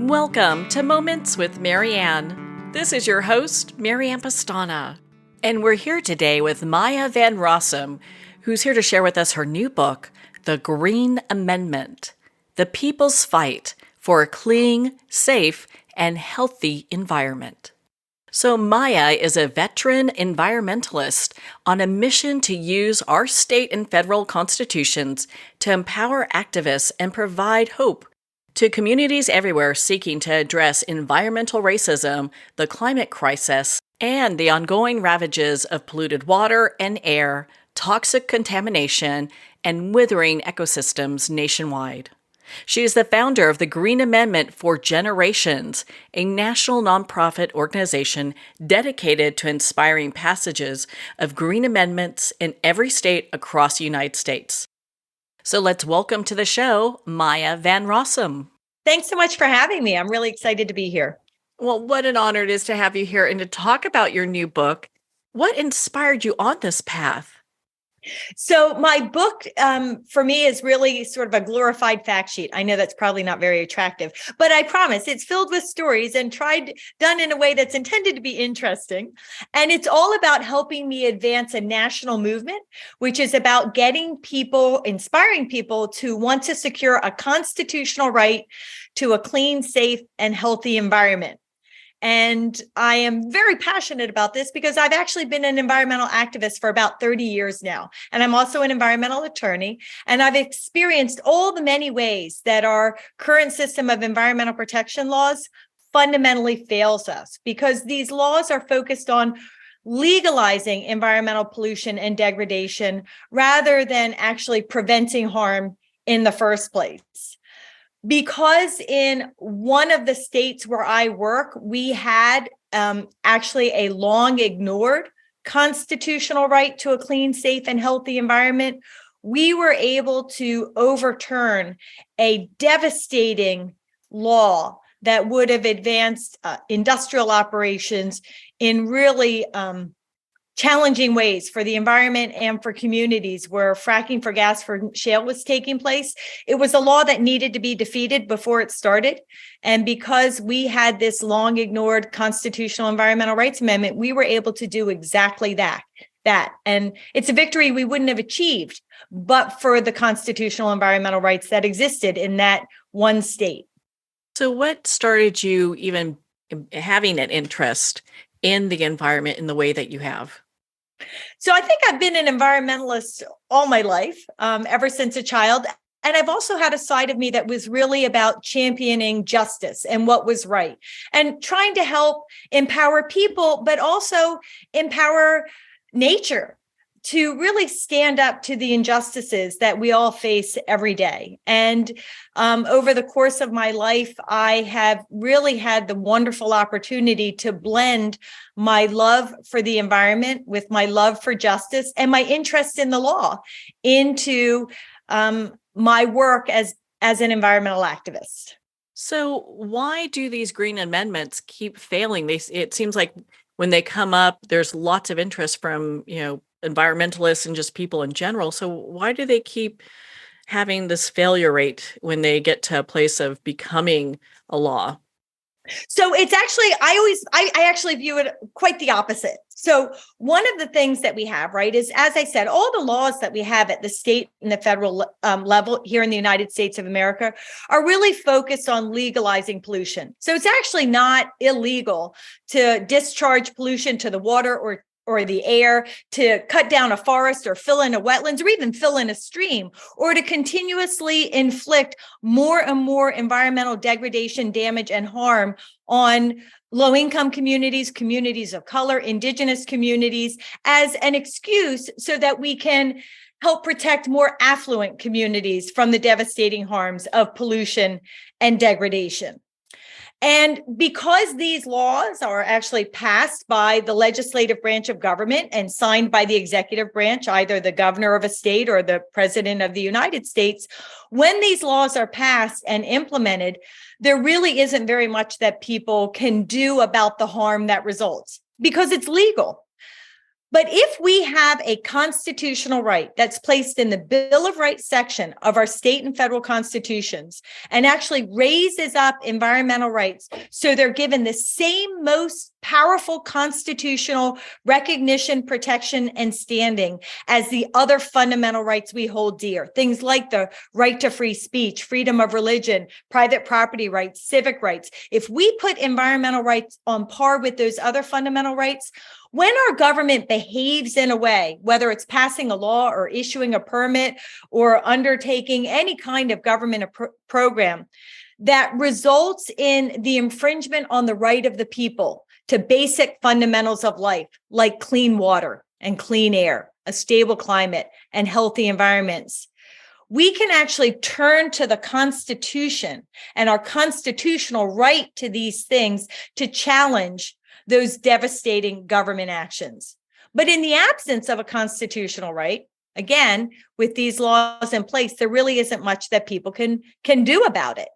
Welcome to Moments with Marianne. This is your host, Marianne Pastana. And we're here today with Maya van Rossum, who's here to share with us her new book, The Green Amendment, The People's Fight for a Clean, Safe, and Healthy Environment. So Maya is a veteran environmentalist on a mission to use our state and federal constitutions to empower activists and provide hope to communities everywhere seeking to address environmental racism, the climate crisis, and the ongoing ravages of polluted water and air, toxic contamination, and withering ecosystems nationwide. She is the founder of the Green Amendment for Generations, a national nonprofit organization dedicated to inspiring passages of green amendments in every state across the United States. So let's welcome to the show, Maya van Rossum. Thanks so much for having me. I'm really excited to be here. Well, what an honor it is to have you here and to talk about your new book. What inspired you on this path? So my book, for me, is really sort of a glorified fact sheet. I know that's probably not very attractive, but I promise it's filled with stories and done in a way that's intended to be interesting. And it's all about helping me advance a national movement, which is about getting people, inspiring people to want to secure a constitutional right to a clean, safe, and healthy environment. And I am very passionate about this because I've actually been an environmental activist for about 30 years now. And I'm also an environmental attorney. And I've experienced all the many ways that our current system of environmental protection laws fundamentally fails us, because these laws are focused on legalizing environmental pollution and degradation rather than actually preventing harm in the first place. Because in one of the states where I work, we had actually a long ignored constitutional right to a clean, safe, and healthy environment, we were able to overturn a devastating law that would have advanced industrial operations in really challenging ways for the environment and for communities where fracking for gas for shale was taking place. It was a law that needed to be defeated before it started. And because we had this long ignored constitutional environmental rights amendment, we were able to do exactly that. And it's a victory we wouldn't have achieved but for the constitutional environmental rights that existed in that one state. So what started you even having an interest in the environment in the way that you have? So I think I've been an environmentalist all my life, ever since a child. And I've also had a side of me that was really about championing justice and what was right and trying to help empower people, but also empower nature to really stand up to the injustices that we all face every day. And over the course of my life, I have really had the wonderful opportunity to blend my love for the environment with my love for justice and my interest in the law into my work as an environmental activist. So why do these green amendments keep failing? It seems like when they come up, there's lots of interest from, environmentalists and just people in general. So why do they keep having this failure rate when they get to a place of becoming a law? So it's actually, I actually view it quite the opposite. So one of the things that we have, right, is, as I said, all the laws that we have at the state and the federal level here in the United States of America are really focused on legalizing pollution. So it's actually not illegal to discharge pollution to the water or the air, to cut down a forest or fill in a wetlands or even fill in a stream, or to continuously inflict more and more environmental degradation, damage, and harm on low-income communities, communities of color, indigenous communities, as an excuse so that we can help protect more affluent communities from the devastating harms of pollution and degradation. And because these laws are actually passed by the legislative branch of government and signed by the executive branch, either the governor of a state or the president of the United States, when these laws are passed and implemented, there really isn't very much that people can do about the harm that results because it's legal. But if we have a constitutional right that's placed in the Bill of Rights section of our state and federal constitutions and actually raises up environmental rights so they're given the same most powerful constitutional recognition, protection, and standing as the other fundamental rights we hold dear, things like the right to free speech, freedom of religion, private property rights, civic rights. If we put environmental rights on par with those other fundamental rights, when our government behaves in a way, whether it's passing a law or issuing a permit or undertaking any kind of government program that results in the infringement on the right of the people to basic fundamentals of life, like clean water and clean air, a stable climate, and healthy environments, we can actually turn to the Constitution and our constitutional right to these things to challenge those devastating government actions. But in the absence of a constitutional right, again, with these laws in place, there really isn't much that people can do about it.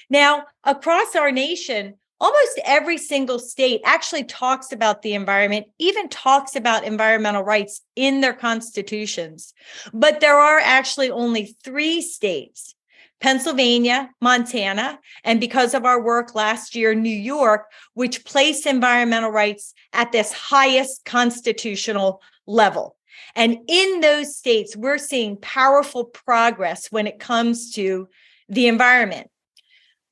Now, across our nation, almost every single state actually talks about the environment, even talks about environmental rights in their constitutions. But there are actually only 3 states, Pennsylvania, Montana, and because of our work last year, New York, which place environmental rights at this highest constitutional level. And in those states, we're seeing powerful progress when it comes to the environment.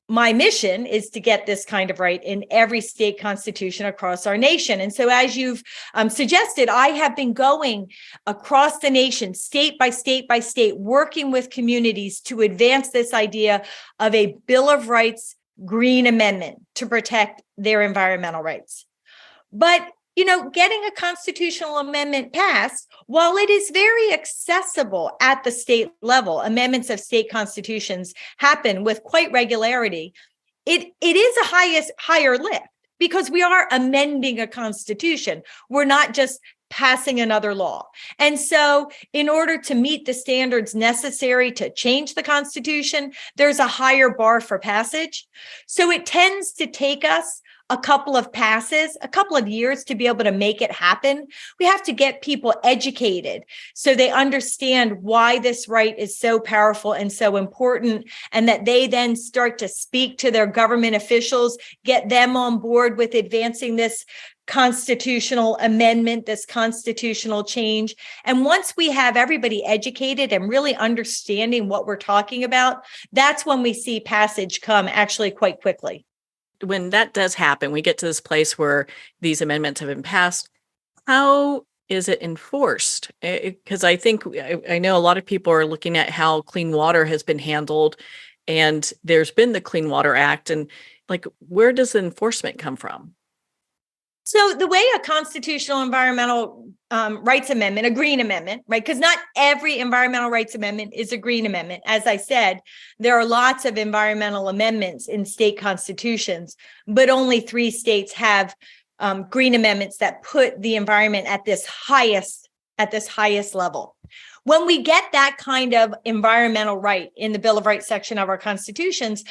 My mission is to get this kind of right in every state constitution across our nation. And so as you've suggested, I have been going across the nation, state by state by state, working with communities to advance this idea of a Bill of Rights green amendment to protect their environmental rights. But getting a constitutional amendment passed, while it is very accessible at the state level, amendments of state constitutions happen with quite regularity. It is a higher lift because we are amending a constitution. We're not just passing another law. And so in order to meet the standards necessary to change the Constitution, there's a higher bar for passage. So it tends to take us a couple of passes, a couple of years to be able to make it happen. We have to get people educated so they understand why this right is so powerful and so important, and that they then start to speak to their government officials, get them on board with advancing this constitutional amendment, this constitutional change. And once we have everybody educated and really understanding what we're talking about, that's when we see passage come actually quite quickly. When that does happen, we get to this place where these amendments have been passed. How is it enforced? Because I know a lot of people are looking at how clean water has been handled, and there's been the Clean Water Act, and where does the enforcement come from? So the way a constitutional environmental rights amendment, a green amendment, right? Because not every environmental rights amendment is a green amendment. As I said, there are lots of environmental amendments in state constitutions, but only 3 states have green amendments that put the environment at this highest level. When we get that kind of environmental right in the Bill of Rights section of our constitutions,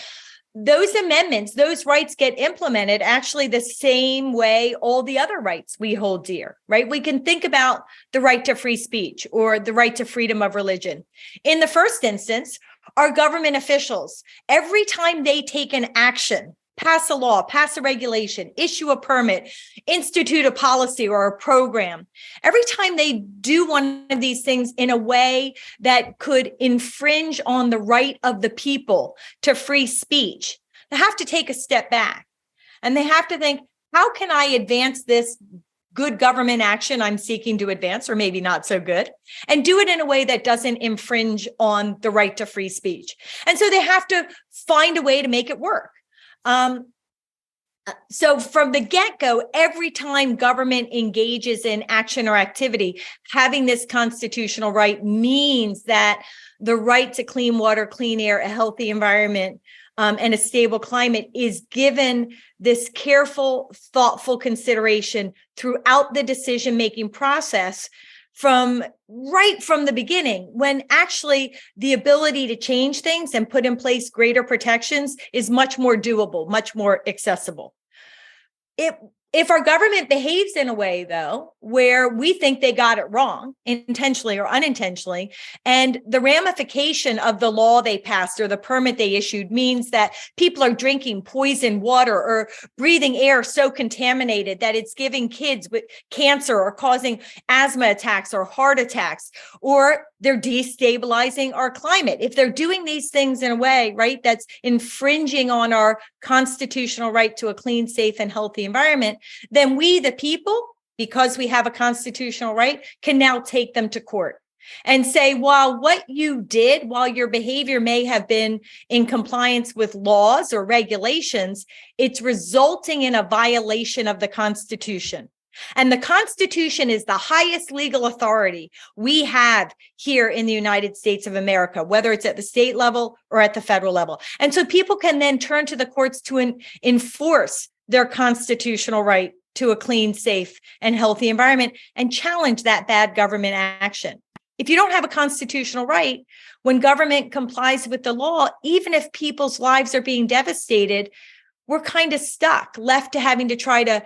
those amendments, those rights get implemented actually the same way all the other rights we hold dear, right? We can think about the right to free speech or the right to freedom of religion. In the first instance, our government officials, every time they take an action, pass a law, pass a regulation, issue a permit, institute a policy or a program, every time they do one of these things in a way that could infringe on the right of the people to free speech, they have to take a step back and they have to think, how can I advance this good government action I'm seeking to advance, or maybe not so good, and do it in a way that doesn't infringe on the right to free speech? And so they have to find a way to make it work. So from the get-go, every time government engages in action or activity, having this constitutional right means that the right to clean water, clean air, a healthy environment, and a stable climate is given this careful, thoughtful consideration throughout the decision-making process right from the beginning, when actually the ability to change things and put in place greater protections is much more doable, much more accessible. If our government behaves in a way, though, where we think they got it wrong, intentionally or unintentionally, and the ramification of the law they passed or the permit they issued means that people are drinking poison water or breathing air so contaminated that it's giving kids with cancer or causing asthma attacks or heart attacks, or they're destabilizing our climate. If they're doing these things in a way, right, that's infringing on our constitutional right to a clean, safe, and healthy environment, then we, the people, because we have a constitutional right, can now take them to court and say, while your behavior may have been in compliance with laws or regulations, it's resulting in a violation of the Constitution. And the Constitution is the highest legal authority we have here in the United States of America, whether it's at the state level or at the federal level. And so people can then turn to the courts to enforce their constitutional right to a clean, safe, and healthy environment and challenge that bad government action. If you don't have a constitutional right, when government complies with the law, even if people's lives are being devastated, we're kind of stuck, left to having to try to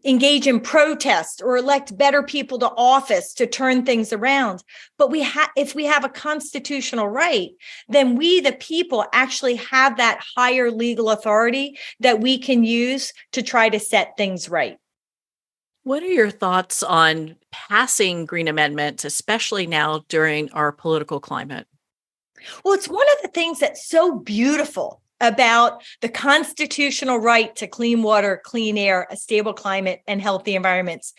engage in protest or elect better people to office to turn things around. But if we have a constitutional right, then we, the people, actually have that higher legal authority that we can use to try to set things right. What are your thoughts on passing green amendments, especially now during our political climate? Well, it's one of the things that's so beautiful about the constitutional right to clean water, clean air, a stable climate, and healthy environments.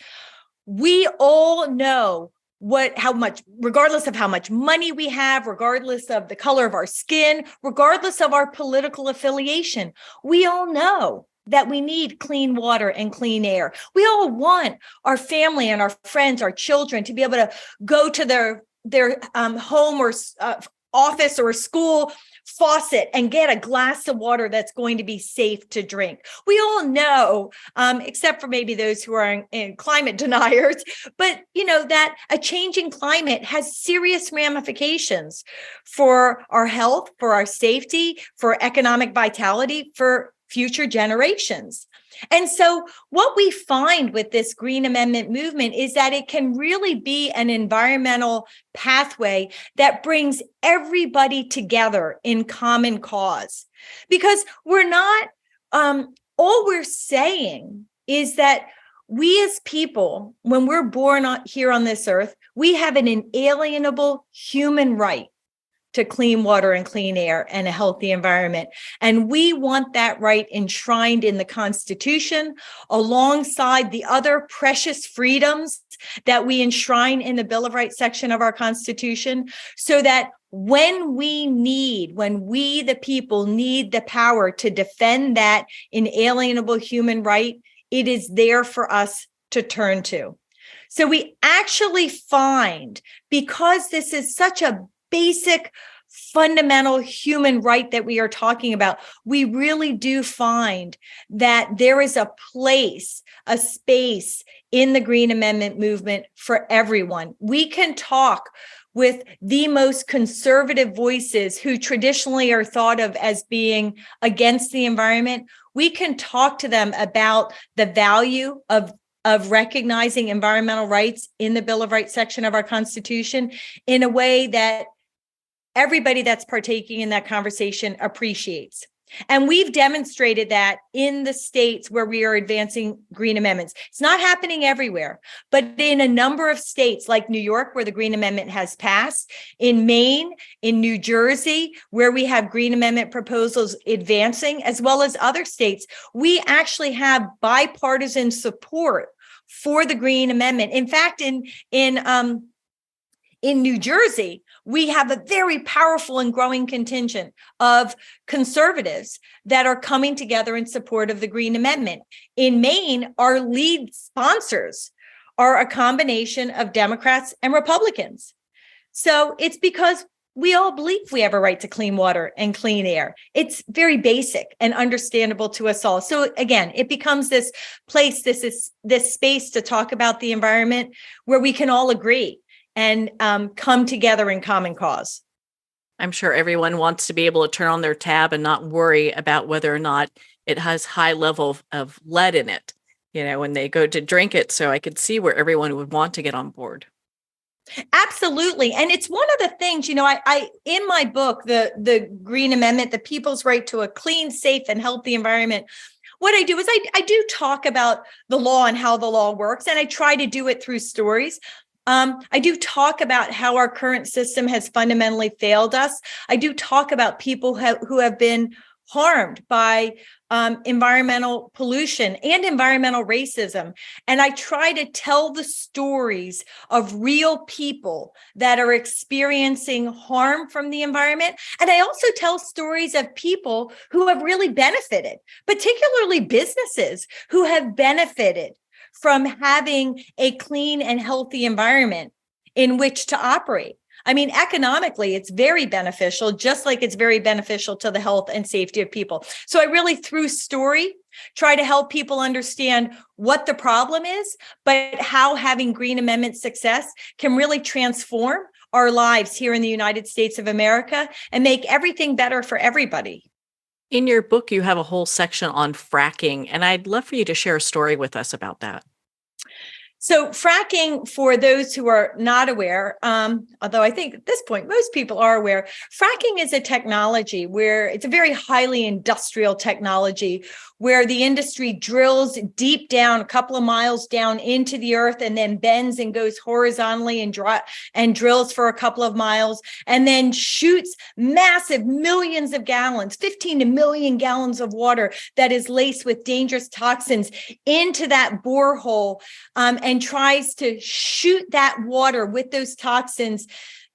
We all know how much, regardless of how much money we have, regardless of the color of our skin, regardless of our political affiliation, we all know that we need clean water and clean air. We all want our family and our friends, our children, to be able to go to their home or office or school faucet and get a glass of water that's going to be safe to drink. We all know, except for maybe those who are in climate deniers, but that a changing climate has serious ramifications for our health, for our safety, for economic vitality, for future generations. And so what we find with this Green Amendment movement is that it can really be an environmental pathway that brings everybody together in common cause. Because we're not, all we're saying is that we as people, when we're born here on this earth, we have an inalienable human right to clean water and clean air and a healthy environment. And we want that right enshrined in the Constitution alongside the other precious freedoms that we enshrine in the Bill of Rights section of our Constitution, so that when we, the people, need the power to defend that inalienable human right, it is there for us to turn to. So we actually find, because this is such a basic, fundamental human right that we are talking about, we really do find that there is a place, a space in the Green Amendment movement for everyone. We can talk with the most conservative voices who traditionally are thought of as being against the environment. We can talk to them about the value of recognizing environmental rights in the Bill of Rights section of our Constitution in a way that everybody that's partaking in that conversation appreciates. And we've demonstrated that in the states where we are advancing green amendments. It's not happening everywhere, but in a number of states like New York, where the Green Amendment has passed, in Maine, in New Jersey, where we have Green Amendment proposals advancing, as well as other states, we actually have bipartisan support for the Green Amendment. In fact, in New Jersey, we have a very powerful and growing contingent of conservatives that are coming together in support of the Green Amendment. In Maine, our lead sponsors are a combination of Democrats and Republicans. So it's because we all believe we have a right to clean water and clean air. It's very basic and understandable to us all. So again, it becomes this place, this space to talk about the environment where we can all agree and come together in common cause. I'm sure everyone wants to be able to turn on their tab and not worry about whether or not it has high level of lead in it, when they go to drink it. So I could see where everyone would want to get on board. Absolutely. And it's one of the things, I in my book, the Green Amendment, the People's Right to a Clean, Safe, and Healthy Environment, what I do is I do talk about the law and how the law works, and I try to do it through stories. I do talk about how our current system has fundamentally failed us. I do talk about people who have been harmed by environmental pollution and environmental racism. And I try to tell the stories of real people that are experiencing harm from the environment. And I also tell stories of people who have really benefited, particularly businesses who have benefited from having a clean and healthy environment in which to operate. I mean, economically, it's very beneficial, just like it's very beneficial to the health and safety of people. So I really, through story, try to help people understand what the problem is, but how having Green Amendment success can really transform our lives here in the United States of America and make everything better for everybody. In your book, you have a whole section on fracking, and I'd love for you to share a story with us about that. So fracking, for those who are not aware, although I think at this point, most people are aware, fracking is a technology where it's a very highly industrial technology where the industry drills deep down, a couple of miles down into the earth, and then bends and goes horizontally and drills for a couple of miles, and then shoots massive millions of gallons, 15 to million gallons of water that is laced with dangerous toxins into that borehole, and tries to shoot that water with those toxins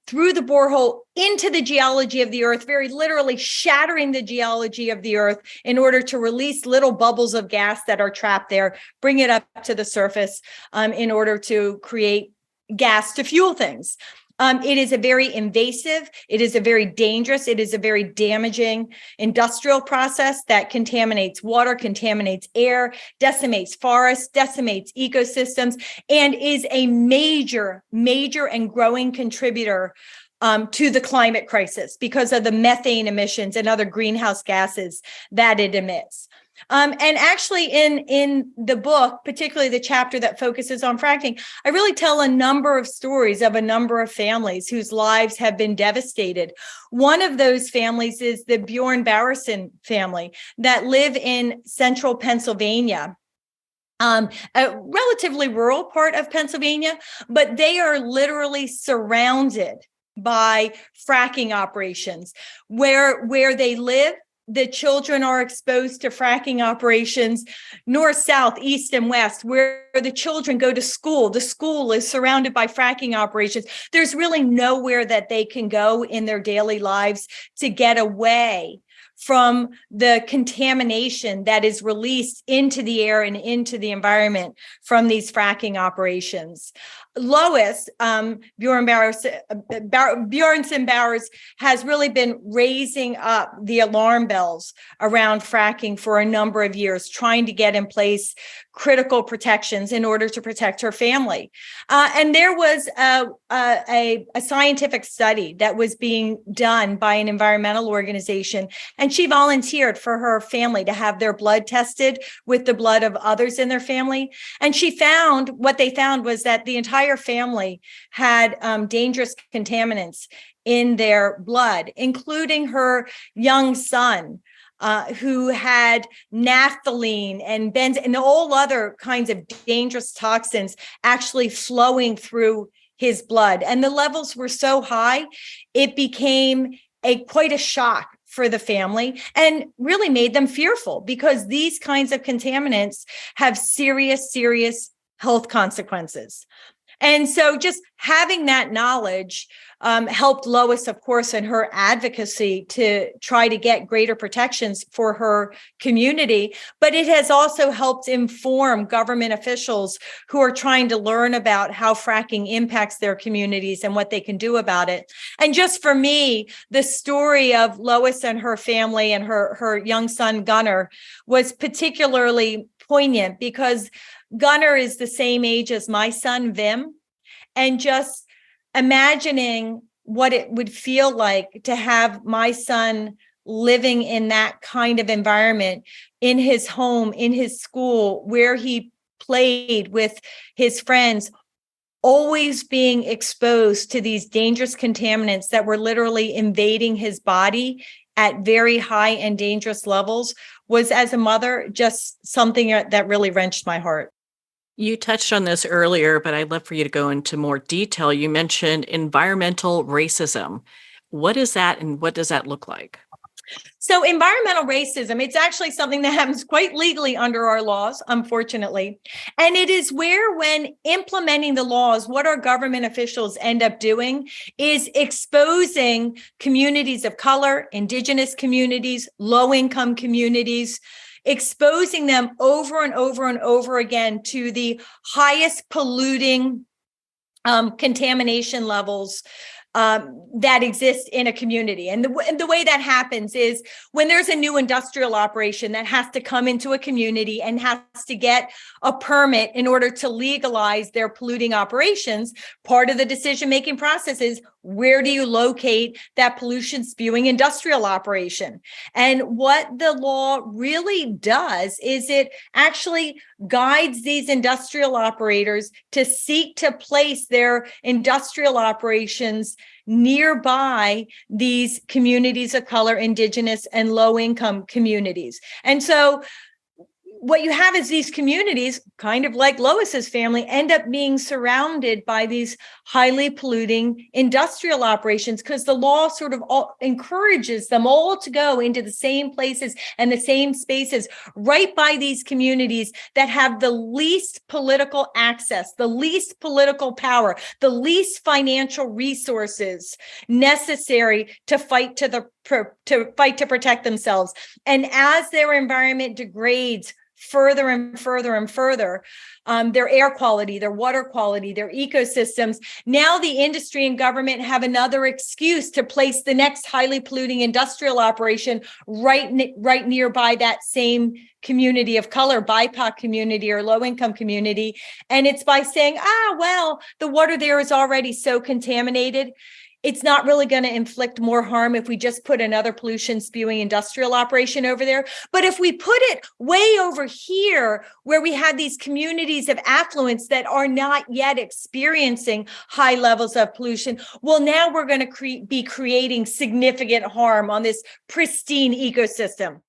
through the borehole into the geology of the earth, very literally shattering the geology of the earth in order to release little bubbles of gas that are trapped there, bring it up to the surface in order to create gas to fuel things. It is a very invasive, it is a very dangerous, it is a very damaging industrial process that contaminates water, contaminates air, decimates forests, decimates ecosystems, and is a major and growing contributor to the climate crisis because of the methane emissions and other greenhouse gases that it emits. And actually in the book, particularly the chapter that focuses on fracking, I really tell a number of stories of a number of families whose lives have been devastated. One of those families is the Bjorn Barrison family that live in central Pennsylvania. A relatively rural part of Pennsylvania, but they are literally surrounded by fracking operations. Where they live, the children are exposed to fracking operations north, south, east, and west. Where the children go to school, the school is surrounded by fracking operations. There's really nowhere that they can go in their daily lives to get away from the contamination that is released into the air and into the environment from these fracking operations. Lois, Bjornson Bowers, has really been raising up the alarm bells around fracking for a number of years, trying to get in place critical protections in order to protect her family. And there was a scientific study that was being done by an environmental organization, and she volunteered for her family to have their blood tested with the blood of others in their family. And what they found was that the entire family had dangerous contaminants in their blood, including her young son, who had naphthalene and benzene and all other kinds of dangerous toxins actually flowing through his blood. And the levels were so high, it became quite a shock for the family and really made them fearful, because these kinds of contaminants have serious health consequences. And so just having that knowledge helped Lois, of course, in her advocacy to try to get greater protections for her community. But it has also helped inform government officials who are trying to learn about how fracking impacts their communities and what they can do about it. And just for me, the story of Lois and her family and her young son, Gunnar, was particularly poignant because Gunnar is the same age as my son, Vim, and just imagining what it would feel like to have my son living in that kind of environment in his home, in his school, where he played with his friends, always being exposed to these dangerous contaminants that were literally invading his body at very high and dangerous levels, was, as a mother, just something that really wrenched my heart. You touched on this earlier, but I'd love for you to go into more detail. You mentioned environmental racism. What is that, and what does that look like? So environmental racism, it's actually something that happens quite legally under our laws, unfortunately. And it is where, when implementing the laws, what our government officials end up doing is exposing communities of color, indigenous communities, low-income communities, exposing them over and over and over again to the highest polluting contamination levels that exist in a community. And the way that happens is when there's a new industrial operation that has to come into a community and has to get a permit in order to legalize their polluting operations, part of the decision-making process is, where do you locate that pollution spewing industrial operation? And what the law really does is it actually guides these industrial operators to seek to place their industrial operations nearby these communities of color, indigenous and low-income communities. And so what you have is these communities, kind of like Lois's family, end up being surrounded by these highly polluting industrial operations, because the law sort of encourages them all to go into the same places and the same spaces right by these communities that have the least political access, the least political power, the least financial resources necessary to fight to protect themselves. And as their environment degrades further and further and further, their air quality, their water quality, their ecosystems, now the industry and government have another excuse to place the next highly polluting industrial operation right nearby that same community of color, BIPOC community or low-income community. And it's by saying, well, the water there is already so contaminated, it's not really going to inflict more harm if we just put another pollution spewing industrial operation over there. But if we put it way over here, where we have these communities of affluence that are not yet experiencing high levels of pollution, well, now we're going to be creating significant harm on this pristine ecosystem.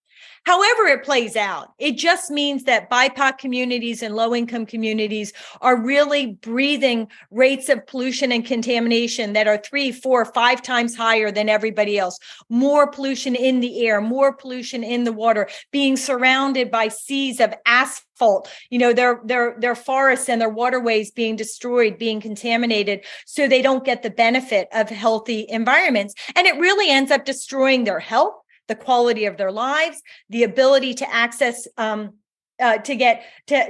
However it plays out, it just means that BIPOC communities and low-income communities are really breathing rates of pollution and contamination that are 3, 4, 5 times higher than everybody else. More pollution in the air, more pollution in the water, being surrounded by seas of asphalt, their forests and their waterways being destroyed, being contaminated, so they don't get the benefit of healthy environments. And it really ends up destroying their health, the quality of their lives, the ability to access, to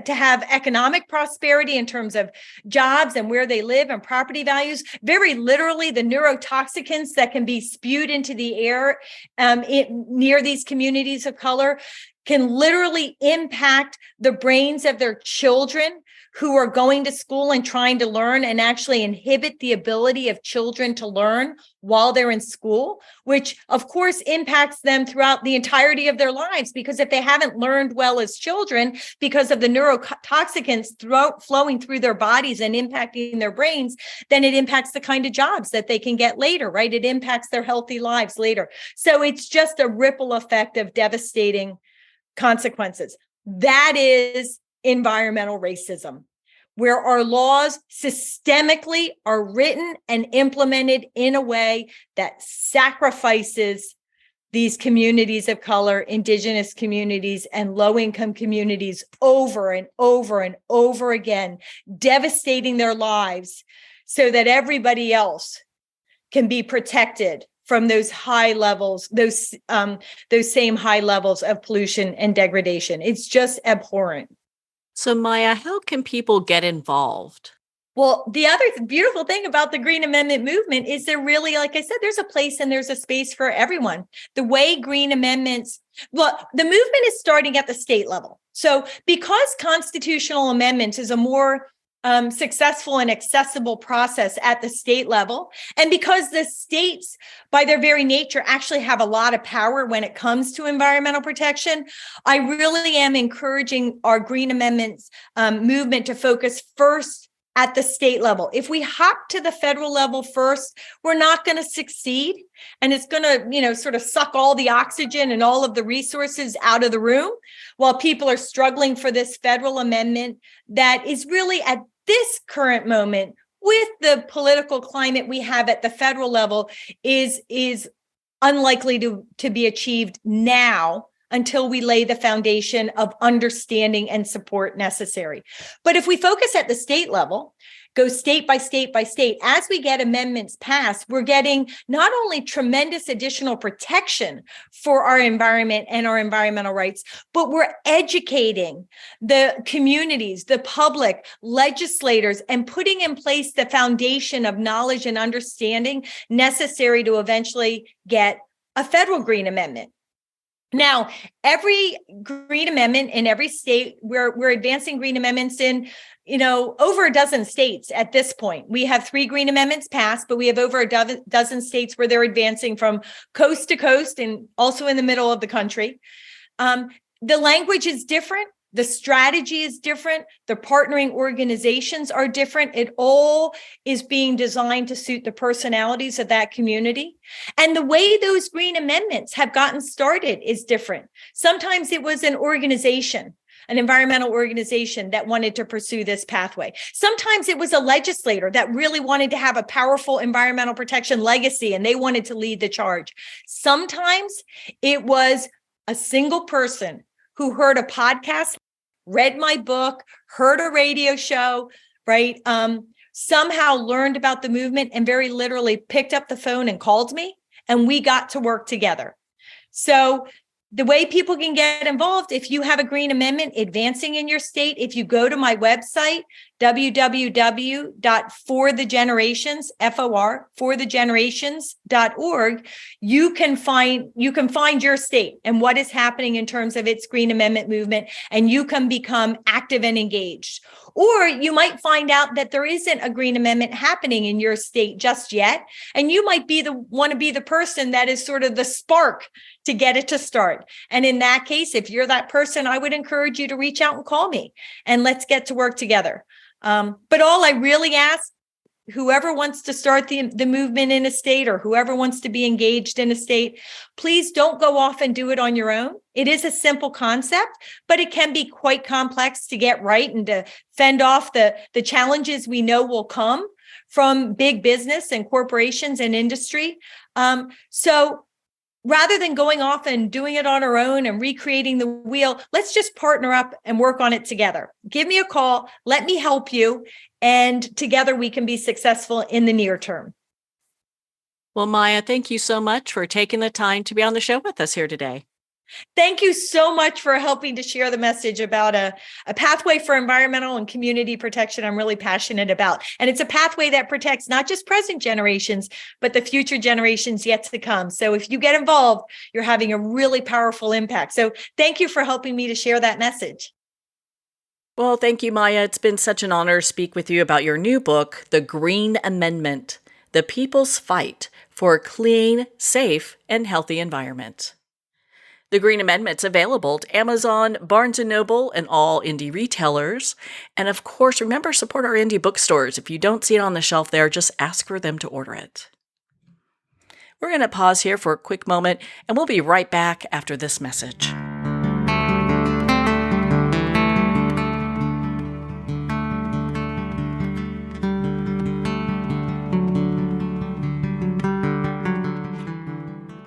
have economic prosperity in terms of jobs and where they live and property values. Very literally, the neurotoxicants that can be spewed into the air near these communities of color can literally impact the brains of their children who are going to school and trying to learn, and actually inhibit the ability of children to learn while they're in school, which of course impacts them throughout the entirety of their lives. Because if they haven't learned well as children because of the neurotoxicants flowing through their bodies and impacting their brains, then it impacts the kind of jobs that they can get later, right? It impacts their healthy lives later. So it's just a ripple effect of devastating consequences. That is environmental racism, where our laws systemically are written and implemented in a way that sacrifices these communities of color, indigenous communities, and low-income communities over and over and over again, devastating their lives so that everybody else can be protected from those high levels, those same high levels of pollution and degradation. It's just abhorrent. So, Maya, how can people get involved? Well, the other beautiful thing about the Green Amendment movement is there really, like I said, there's a place and there's a space for everyone. The way Green Amendments, well, the movement is starting at the state level. So because constitutional amendments is a more successful and accessible process at the state level. And because the states, by their very nature, actually have a lot of power when it comes to environmental protection, I really am encouraging our Green Amendments movement to focus first at the state level. If we hop to the federal level first, we're not going to succeed. And it's going to, sort of suck all the oxygen and all of the resources out of the room while people are struggling for this federal amendment that is really at this current moment, with the political climate we have at the federal level, is unlikely to be achieved now until we lay the foundation of understanding and support necessary. But if we focus at the state level, go state by state by state, as we get amendments passed, we're getting not only tremendous additional protection for our environment and our environmental rights, but we're educating the communities, the public, legislators, and putting in place the foundation of knowledge and understanding necessary to eventually get a federal Green Amendment. Now, every Green Amendment in every state, we're advancing Green Amendments in, over a dozen states at this point. We have 3 Green Amendments passed, but we have over a dozen states where they're advancing from coast to coast and also in the middle of the country. The language is different. The strategy is different. The partnering organizations are different. It all is being designed to suit the personalities of that community. And the way those Green Amendments have gotten started is different. Sometimes it was an organization, an environmental organization that wanted to pursue this pathway. Sometimes it was a legislator that really wanted to have a powerful environmental protection legacy and they wanted to lead the charge. Sometimes it was a single person who heard a podcast, read my book, heard a radio show, right? Somehow learned about the movement and very literally picked up the phone and called me, and we got to work together. So the way people can get involved, if you have a Green Amendment advancing in your state, if you go to my website, forthegenerations.org, you can find your state and what is happening in terms of its Green Amendment movement, and you can become active and engaged. Or you might find out that there isn't a Green Amendment happening in your state just yet, and you might want to be the person that is sort of the spark to get it to start. And in that case, if you're that person, I would encourage you to reach out and call me, and let's get to work together. But all I really ask, whoever wants to start the movement in a state or whoever wants to be engaged in a state, please don't go off and do it on your own. It is a simple concept, but it can be quite complex to get right and to fend off the challenges we know will come from big business and corporations and industry. So rather than going off and doing it on our own and recreating the wheel, let's just partner up and work on it together. Give me a call. Let me help you. And together we can be successful in the near term. Well, Maya, thank you so much for taking the time to be on the show with us here today. Thank you so much for helping to share the message about a pathway for environmental and community protection I'm really passionate about. And it's a pathway that protects not just present generations, but the future generations yet to come. So if you get involved, you're having a really powerful impact. So thank you for helping me to share that message. Well, thank you, Maya. It's been such an honor to speak with you about your new book, The Green Amendment, The People's Fight for a Clean, Safe, and Healthy Environment. The Green Amendment's available at Amazon, Barnes & Noble, and all indie retailers. And of course, remember, support our indie bookstores. If you don't see it on the shelf there, just ask for them to order it. We're going to pause here for a quick moment, and we'll be right back after this message.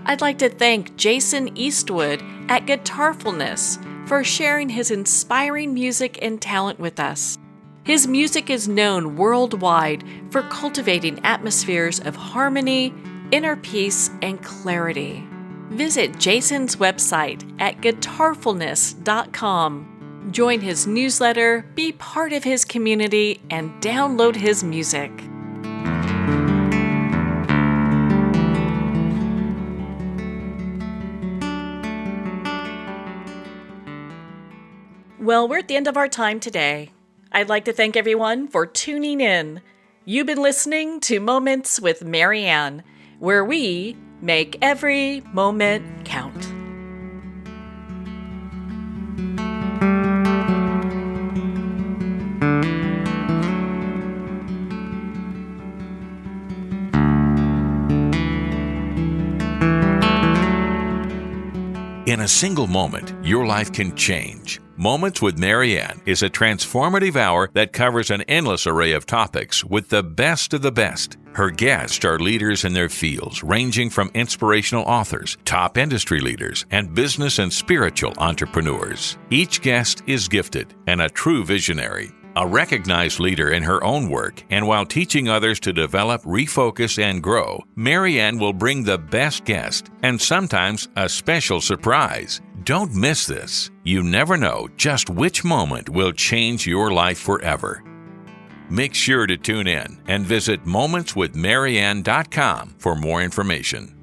I'd like to thank Jason Eastwood at Guitarfulness for sharing his inspiring music and talent with us. His music is known worldwide for cultivating atmospheres of harmony, inner peace, and clarity. Visit Jason's website at guitarfulness.com. Join his newsletter, be part of his community, and download his music. Well, we're at the end of our time today. I'd like to thank everyone for tuning in. You've been listening to Moments with Marianne, where we make every moment count. In a single moment, your life can change. Moments with Marianne is a transformative hour that covers an endless array of topics with the best of the best. Her guests are leaders in their fields, ranging from inspirational authors, top industry leaders, and business and spiritual entrepreneurs. Each guest is gifted and a true visionary. A recognized leader in her own work, and while teaching others to develop, refocus, and grow, Marianne will bring the best guest and sometimes a special surprise. Don't miss this. You never know just which moment will change your life forever. Make sure to tune in and visit momentswithmarianne.com for more information.